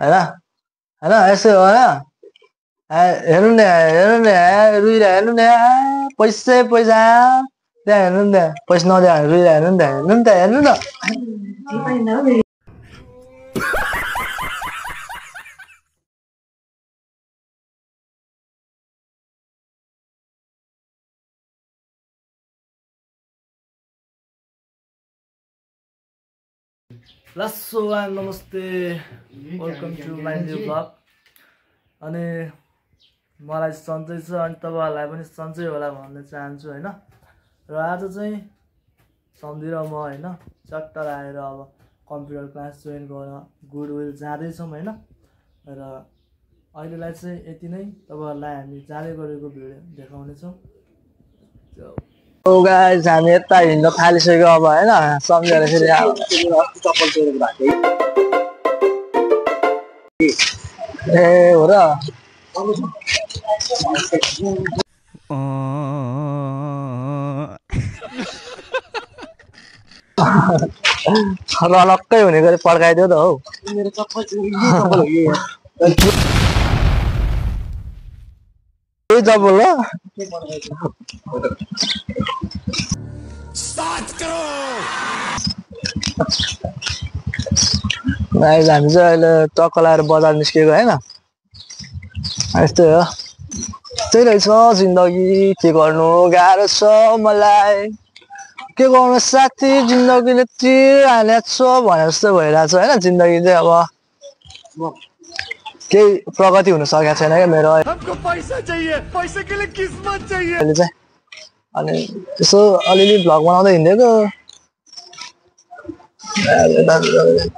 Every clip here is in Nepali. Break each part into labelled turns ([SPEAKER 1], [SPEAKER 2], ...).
[SPEAKER 1] हैन हैन यसो हो हैन हेर्नु नि रुइरहेको हेर्नु नि पैसा पैसा त्यहाँ हेर्नु नि पैसा नदियो भने रुइरहेको हेर्नु न सो नमस्ते welcome to my new blog अनि मलाई सन्चै छ अनि तपाईहरुलाई पनि सन्चै होला भन्न चाहन्छु हैन र आज चाहिँ सम्झी र म हैन चट्ट आएर अब कम्प्युटर क्लास जोइन गर्न गुडविल जाँदै छौं हैन र अहिलेलाई चाहिँ यति नै तपाईहरुलाई हामी जाँदै गरेको भिडियो देखाउने छौं ओ गाइस हामी यता हिँड्न थालिसक्यो अब हैन सम्झेर फेरि चप्पल चोरेको भएको ए हो र अलक्कै हुने गरी पड्काइदियो त हौ मेरो चप्पल चप्पल हो यो चप्पल हो गाइस हामी चाहिँ अहिले टक्क लाएर बजार निस्केको हैन यस्तै हो त्यही रहेछ जिन्दगी के गर्नु गाह्रो छ मलाई के गर्नु साथी जिन्दगीले तिर हालेछ भने जस्तो भइरहेछ हैन जिन्दगी चाहिँ अब केही प्रगति हुन सकेको छैन के मेरो
[SPEAKER 2] हमको पैसा चाहिए पैसे के लिए किस्मत चाहिए
[SPEAKER 1] अनि यसो अलिअलि भ्लग बनाउँदै हिँडेको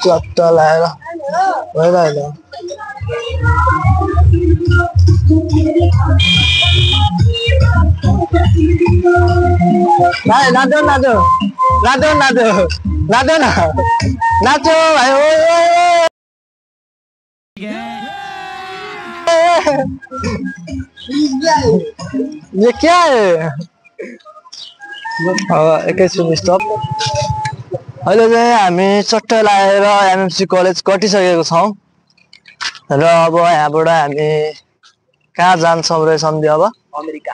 [SPEAKER 1] चट्ट लाएर भइरहेको नाच्यो नाच्यो नाच्यो नाच्यो नाच्यो न नाच्यो भाइ ये क्या है एकैछिन स्टप अहिले चाहिँ हामी चट्ट लाएर एमएमसी कलेज कटिसकेको छौं र अब यहाँबाट हामी कहाँ जान्छौं रे सम्झी अब अमेरिका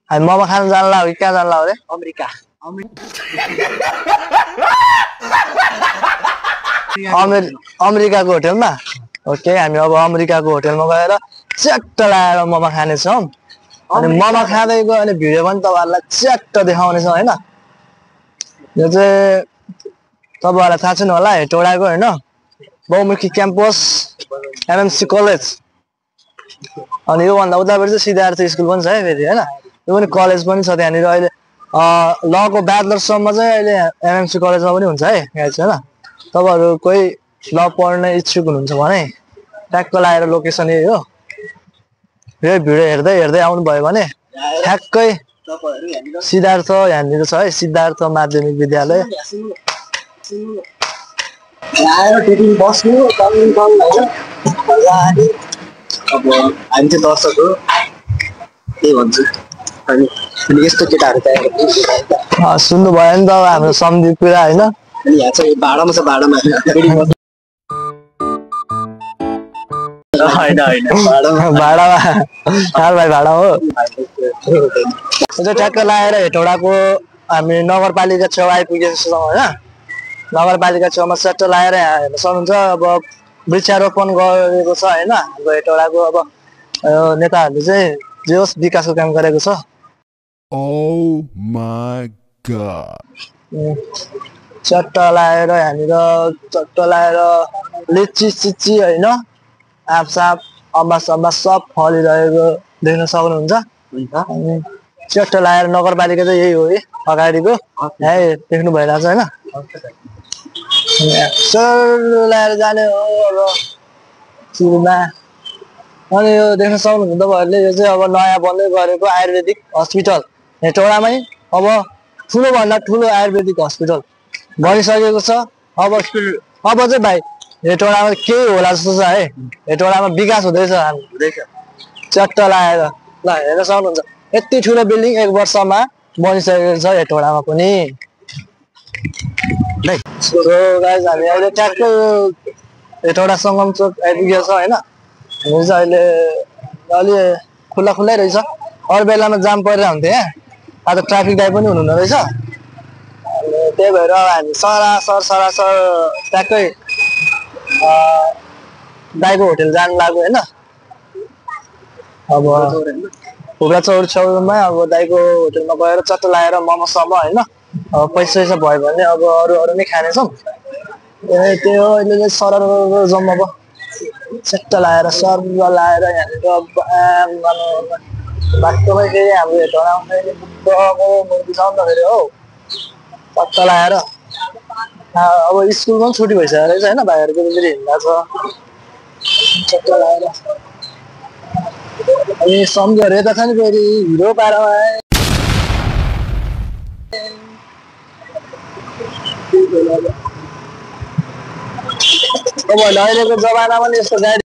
[SPEAKER 1] हामी मोमो खान जानला हो कि कहाँ जानला हो रे अमेरिका अमेरिकाको होटलमा ओके हामी अब अमेरिकाको होटलमा गएर च्याट्ट लाएर मोमो खानेछौं अनि मोमो खाँदै गयो अनि भिडियो पनि तपाईहरुलाई च्याट्ट देखाउने छौं हैन यो चाहिँ तपाईहरुलाई थाहा छैन होला हेटौडाको हैन बहुमुखी क्याम्पस एमएमसी कलेज अनि यो भन्दा उताबाट चाहिँ सिद्धार्थ स्कुल पनि छ है फेरि हैन यो पनि कलेज पनि छ त्यहाँनिर अहिले लको ब्याचलरसम्म चाहिँ अहिले एमएमसी कलेजमा पनि हुन्छ है गाइस हैन तपाईहरु कोही ल पढ्ने इच्छुक हुनुहुन्छ भने ट्याक्क लाएर लोकेसन यही हो यो भिडियो हेर्दै हेर्दै आउनु भयो भने ठ्याक्कै सिद्धार्थ यहाँनिर छ है सिद्धार्थ माध्यमिक विद्यालय
[SPEAKER 3] आएर फेरि बस्नु अब हामी चाहिँ दर्शक हो के भन्छु अनि यस्तो केटाहरू चाहिएको
[SPEAKER 1] सुन्नु भयो नि त हाम्रो सम्झी कुरा हैन
[SPEAKER 3] अनि यहाँ चाहिँ भाडामा छ भाडामा
[SPEAKER 1] भाडामा चार भाइ भाडा हो ठ्याक्क लाएर हेटौडाको हामी नगरपालिका छेउ आइपुगेको छौँ होइन नगरपालिका छेउमा सट्ट लाएर हेर्न सक्नुहुन्छ अब वृक्षारोपण गरेको छ होइन हाम्रो हेटौडाको अब नेताहरूले चाहिँ जे होस् विकासको काम गरेको छ चट्ट लाएर यहाँनिर चट्ट लाएर लिची सिची होइन आँपसाप अम्बा सम्बा सब फलिरहेको देख्न सक्नुहुन्छ अनि चट्ट लाएर नगरपालिका चाहिँ यही हो है अगाडिको यही देख्नु भइरहेछ होइन लाएर जाने हो अब सुरुमा अनि यो देख्न सक्नुहुन्छ तपाईहरुले यो चाहिँ अब नयाँ बन्दै गरेको आयुर्वेदिक हस्पिटल हेटौडामै अब ठुलो भन्दा ठुलो आयुर्वेदिक हस्पिटल बनिसकेको छ अब चाहिँ भाइ हेटौडामा केही होला जस्तो छ है हेटौडामा विकास हुँदैछ चट्ट लाएर ल हेर्न सक्नुहुन्छ यति ठुलो बिल्डिङ एक वर्षमा बनिसकेको छ हेटौडामा पनि गाइस हामी अहिले ट्याक्क हेटौडा सङ्गम चोक आइपुगेको छ होइन। हामी चाहिँ अहिले अलि खुल्ला खुल्लै रहेछ। अरू बेलामा जाम परेर हुन्थ्यो यहाँ, आज ट्राफिक लाइट पनि हुनुहुन्न रहेछ। अनि त्यही भएर हामी सरासर ट्याक्कै दाइको होटेल जानु लाग्यो होइन। अब हुब्रा चौर छेउमा अब दाइको होटेलमा गएर चट्ट लगाएर मोमोसम्म होइन। अब पैसा भयो भने अब अरू नै खानेछौँ। त्यही हो अहिले चाहिँ सरर जम्मा भयो चट्ट लगाएर सर्व लगाएर यहाँनिर बाटोमै फेरि हाम्रो हेटौडा आउँदाखेरि बुद्धको मूर्ति छ नि त फेरि हो चट्ट लगाएर। अब स्कुलमा पनि छुट्टी भइसकेको रहेछ होइन, भाइहरूको फेरि हिँड्दा छ चट्ट लगाएर। अनि सम्झेर यता छ नि फेरि हिरो पारामा अहिलेको जमानामा नि यस्तो गाडी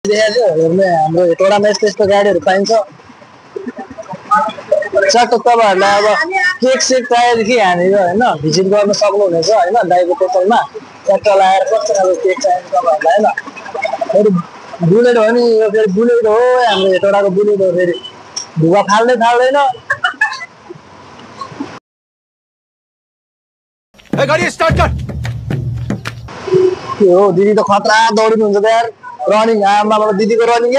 [SPEAKER 1] देखाएको थियो हाम्रो हेटौडामा यस्तो गाडीहरू पाइन्छ। चट्ट तपाईँहरूलाई अब केक सेक चाहिएदेखि यहाँनिर होइन भिजिट गर्न सक्नुहुनेछ होइन। दाइको पसलमा चट्ट लगाएर कस्तो खालको केक चाहिन्छ तपाईँहरूलाई होइन। फेरि बुलेट हो नि यो, फेरि बुलेट हो हाम्रो हेटौडाको बुलेट हो, फेरि धुवा फाल्दैन।
[SPEAKER 2] गाडी स्टार्ट कर।
[SPEAKER 1] के हो दिदी त खतरा दौडिनुहुन्छ त यार, रनिङ आमा दिदीको रनिङ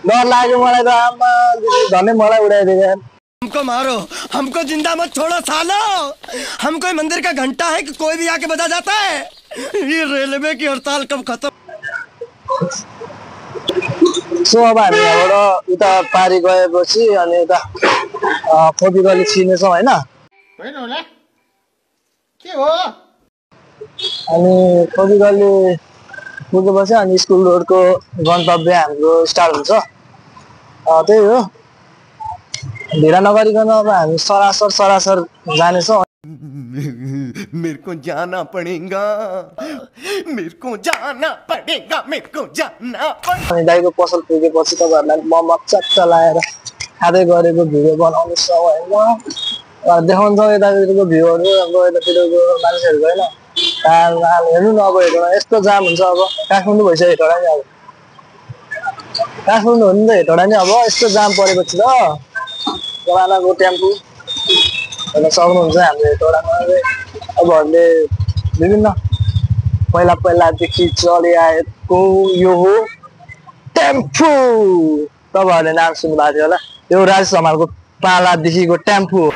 [SPEAKER 1] डर लाग्यो मलाई त आमा दिदी धन्नै मलाई उडाइदियो यार।
[SPEAKER 2] हमको मारो, हमको जिंदा मत छोड़ो सालो। हम कोई मंदिर का घंटा है कि कोई भी आके बजा जाता है। ये रेलवे की हड़ताल कब खत्म?
[SPEAKER 1] सो अब हामी यहाँबाट उता पारी गएपछि अनि उता खोपी गली छिर्नेछौँ होइन। अनि खोपी गली पुगेपछि अनि स्कुल रोडको गन्तव्य हाम्रो स्टार्ट हुन्छ। त्यही हो, ढिला नगरिकन अब हामी सरासर जानेछौँ।
[SPEAKER 2] मेरे को जाना पड़ेगा।
[SPEAKER 1] अनि दाइको पसल पुगेपछि तपाईँहरूलाई मोमो चट्ट लगाएर खाँदै गरेको भिडियो बनाउने छ होइन। देखाउँछौँ यतातिरको भ्यूहरू अब यतातिरको मान्छेहरूको होइन। हेर्नु न अब हेटौडा यस्तो जाम हुन्छ। अब काठमाडौँ भइसक्यो हेटौडा नि, अब काठमाडौँ हो नि त हेटौडा नि। अब यस्तो जाम परेपछि त जमानाको टेम्पो हेर्न सक्नुहुन्छ हाम्रो हेटौडामा। अबहरूले विभिन्न पहिलादेखि चलिआएको यो हो टेम्पो। तपाईँहरूले नाम सुन्नुभएको थियो होला, यो राजेश हमालको पालादेखिको टेम्पो हो।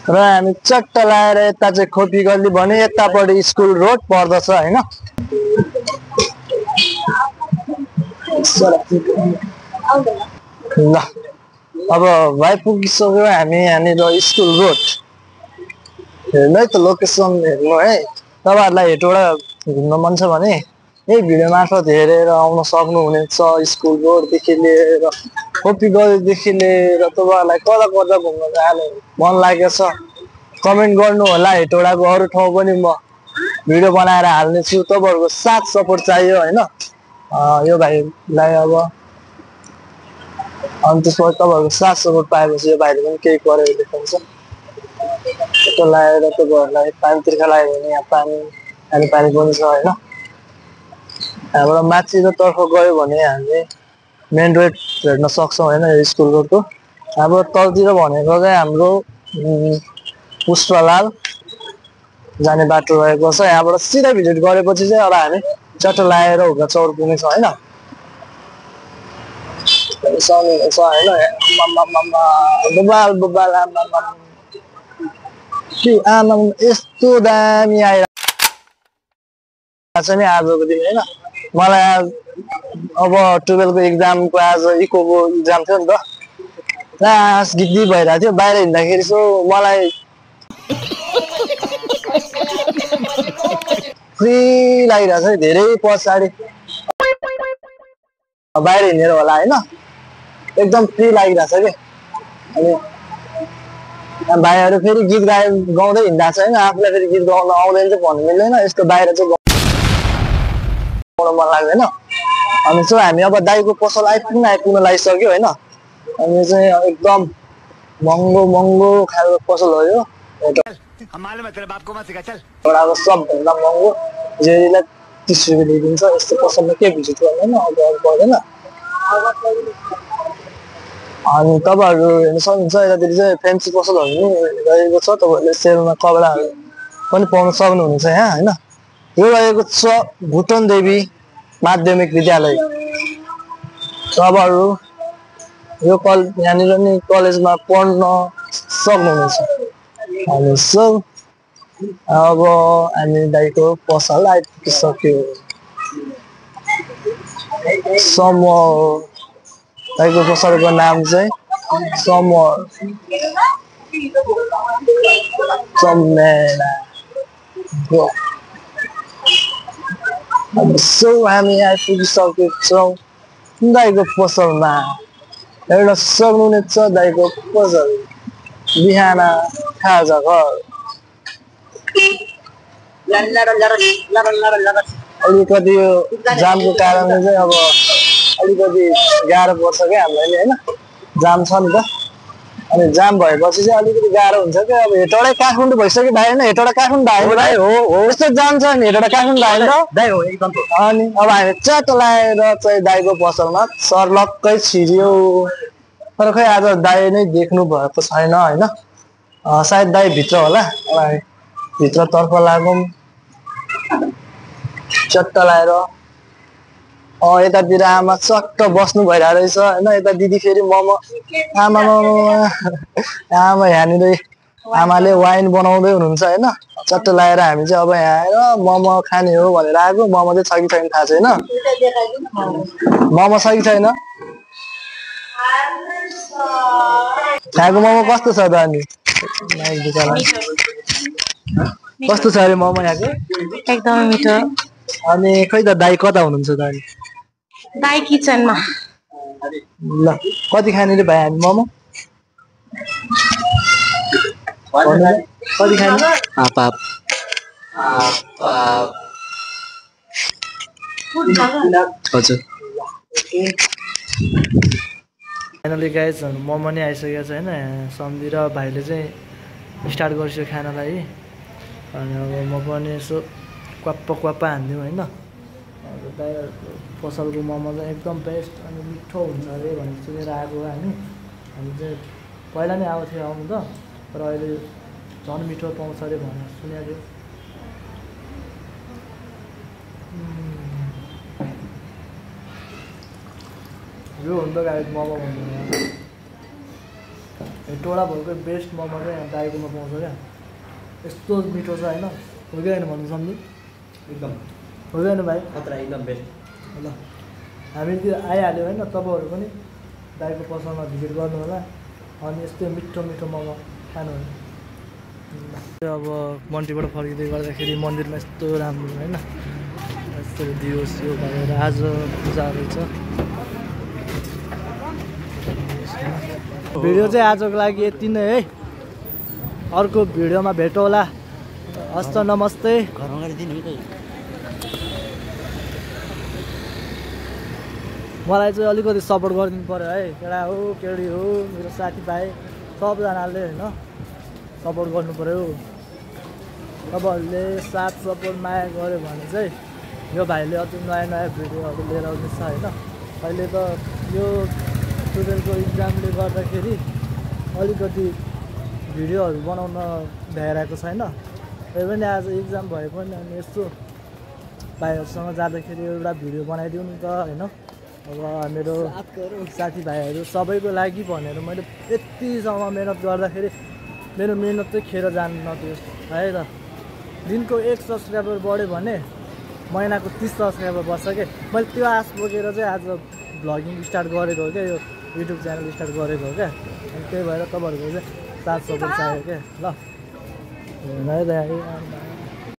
[SPEAKER 1] र हामी चट्ट लगाएर यता चाहिँ खोपी गल्ली भने यतापट्टि स्कुल रोड पर्दछ होइन। ल अब भाइ पुगिसक्यो हामी यहाँनिर स्कुल रोड। हेर्नु है त लोकेसन हेर्नु है। तपाईँहरूलाई हेटौडा घुम्न मन छ भने यही भिडियो मार्फत हेरेर आउन सक्नुहुनेछ। स्कुल रोडदेखि लिएर खोपी गल्लीदेखि लिएर तपाईँहरूलाई कता घुम्न जानु मन लागेको छ कमेन्ट गर्नु होला। हेटौडाको अरू ठाउँ पनि म भिडियो बनाएर हाल्नेछु। तपाईँहरूको साथ सपोर्ट चाहियो होइन यो भाइलाई। अब अनि त्यसपछि तपाईँहरूको साथ सपोर्ट पाएपछि यो भाइले पनि केही गरेर देखाउँछ। यस्तो लगाएर तपाईँहरूलाई पानी तिर्खा लाग्यो भने यहाँ पानी पनि छ होइन। यहाँबाट माथिल्लोतर्फ गयो भने हामी मेन रोड हेर्न सक्छौँ होइन यो स्कुल रोडको। हाम्रो तलतिर भनेको चाहिँ हाम्रो पुष्पलाल जाने बाटो रहेको छ। यहाँबाट सिधा भिजिट गरेपछि चाहिँ अब हामी चट्ट लगाएर हुब्रा चौर पुग्नेछौँ होइन। आमा यस्तो दामी आइरहेको छ नि आजको दिन होइन। मलाई अब 12को एक्जामको आज इकोको एक्जाम थियो नि त, गिद्दी भइरहेको थियो बाहिर हिँड्दाखेरि। सो मलाई फ्री लागिरहेको छ धेरै पछाडि बाहिर हिँडेर होला होइन। एकदम फ्री लागिरहेको छ कि। अनि भाइहरू फेरि गीत गाउँदै हिँड्दा छ होइन। आफूलाई फेरि गीत गाउन आउँदैन चाहिँ भन्नु मिल्दैन, यस्तो बाहिर चाहिँ गाउन मन लाग्दैन। अनि चाहिँ हामी अब दाइको पसल आइपुग्न लागिसक्यो होइन। अनि चाहिँ एकदम महँगो खाएको पसल हो यो एउटाको सबभन्दा महँगो जेरीलाई 30 रुपियाँ दिइदिन्छ यस्तो पसलमा के भिजिट गर्दैन अब पर्दैन अनि तपाईँहरू हेर्न सक्नुहुन्छ यतातिर चाहिँ फेन्सी पसलहरू पनि रहेको छ तपाईँहरूले सेलमा कपडाहरू पनि पाउन सक्नुहुनेछ यहाँ होइन यो रहेको छ भुटन देवी माध्यमिक विद्यालय तपाईँहरू यो यहाँनिर नि कलेजमा पढ्न सक्नुहुनेछ अनि सो अब हामी दाइको पसल आइपुगिसक्यो दाइको पसलको नाम चाहिँ समर चमेला अब सो हामी आइपुगिसकेको छौँ दाइको पसलमा हेर्न सक्नुहुनेछ दाइको पसल बिहान खाजा घर अलिकति यो जामको कारणले चाहिँ अब अलिकति गाह्रो पर्छ क्या हामीलाई नि होइन जाम छ नि त अनि जाम भएपछि चाहिँ अलिकति गाह्रो हुन्छ क्या अब हेटौडा काठमाडौँ भइसक्यो भाइ होइन हेटौडा काठमाडौँ आयो भाइ हो यस्तो जाम छ नि हेटौडा काठमाडौँ आयो अनि अब हामी च्याट लाएर चाहिँ दाइको पसलमा सर्लक्कै छिर्यो तर खै आज दाइ नै देख्नु भएको छैन होइन सायद दाइ भित्र होला अब हामी भित्रतर्फ लागौँ चट्ट लाएर यतातिर आमा चट्ट बस्नु भइरहेको रहेछ होइन यता दिदी फेरि मोमो आमा यहाँनिर आमाले वाइन बनाउँदै हुनुहुन्छ होइन चट्ट लाएर हामी चाहिँ अब यहाँ आएर मोमो खाने हो भनेर आएको मोमो चाहिँ छ कि छैन थाहा छैन मोमो छ कि छैन खाएको मोमो कस्तो छ त अनि कस्तो छ अरे मोमो यहाँको
[SPEAKER 4] एकदमै मिठो
[SPEAKER 1] अनि खै त दाइ कता हुनुहुन्छ त अनि
[SPEAKER 4] दाइ किचनमा
[SPEAKER 1] ल कति खाने रे भाइ हामी मोमो कति खाने हजुर फाइनली गाइज मोमो नै आइसकेको छ होइन सम्झी र भाइले चाहिँ स्टार्ट गर्छु खानालाई अनि अब म पनि यसो क्वाप्पा हानिदिउँ होइन पसलको मोमो चाहिँ एकदम बेस्ट अनि मिठो हुन्छ अरे भनेर सुनेर आएको हो हामी चाहिँ पहिला नै आएको थियो आउनु त तर अहिले झन् मिठो पाउँछ अरे भनेर सुनेको थियो यो हुन्छ गाइस मोमो भन्नु टोडा भरकै बेस्ट मोमो चाहिँ यहाँ दाइकोमा पाउँछ क्या यस्तो मिठो छ होइन हो कि होइन भन्नु सम्झु एकदम हो कि होइन भाइ एकदम बेस्ट ल हामी त्यो आइहाल्यो होइन तपाईँहरू पनि दाइको पसलमा भिजिट गर्नु होला अनि यस्तो मिठो मोमो खानु होला अब मन्टीबाट फर्किँदै गर्दाखेरि मन्दिरमा यस्तो राम्रो होइन यस्तो दियो सियो भएर आज पूजा रहेछ भिडियो चाहिँ आजको लागि यति नै है अर्को भिडियोमा भेटौँ होला हस्त नमस्ते मलाई चाहिँ अलिकति सपोर्ट गरिदिनु पऱ्यो है केटा हो केडी हो मेरो साथीभाइ सबजनाले होइन सपोर्ट गर्नु पऱ्यो तपाईँहरूले साथ सपोर्ट माया गऱ्यो भने चाहिँ यो भाइले अति नयाँ भिडियोहरू लिएर आउँदैछ होइन अहिले त यो 12को इक्जामले गर्दाखेरि अलिकति भिडियोहरू बनाउन भ्याइरहेको छैन त्यही पनि आज इक्जाम भए पनि अनि यस्तो भाइहरूसँग जाँदाखेरि एउटा भिडियो बनाइदिउँ नि त होइन अब मेरो साथीभाइहरू सबैको लागि भनेर मैले यतिसम्म मिहिनेत गर्दाखेरि मेरो मिहिनेत चाहिँ खेर जानु नदियोस् है त दिनको 1 सब्सक्राइबर बढ्यो भने महिनाको 30 सब्सक्राइबर बढ्छ क्या मैले त्यो आश बोकेर चाहिँ आज भ्लगिङ स्टार्ट गरेको हो क्या यो युट्युब च्यानल स्टार्ट गरेको हो क्या अनि त्यही भएर तपाईँहरूको चाहिँ साथ सपोर्ट चाहियो क्या ल है त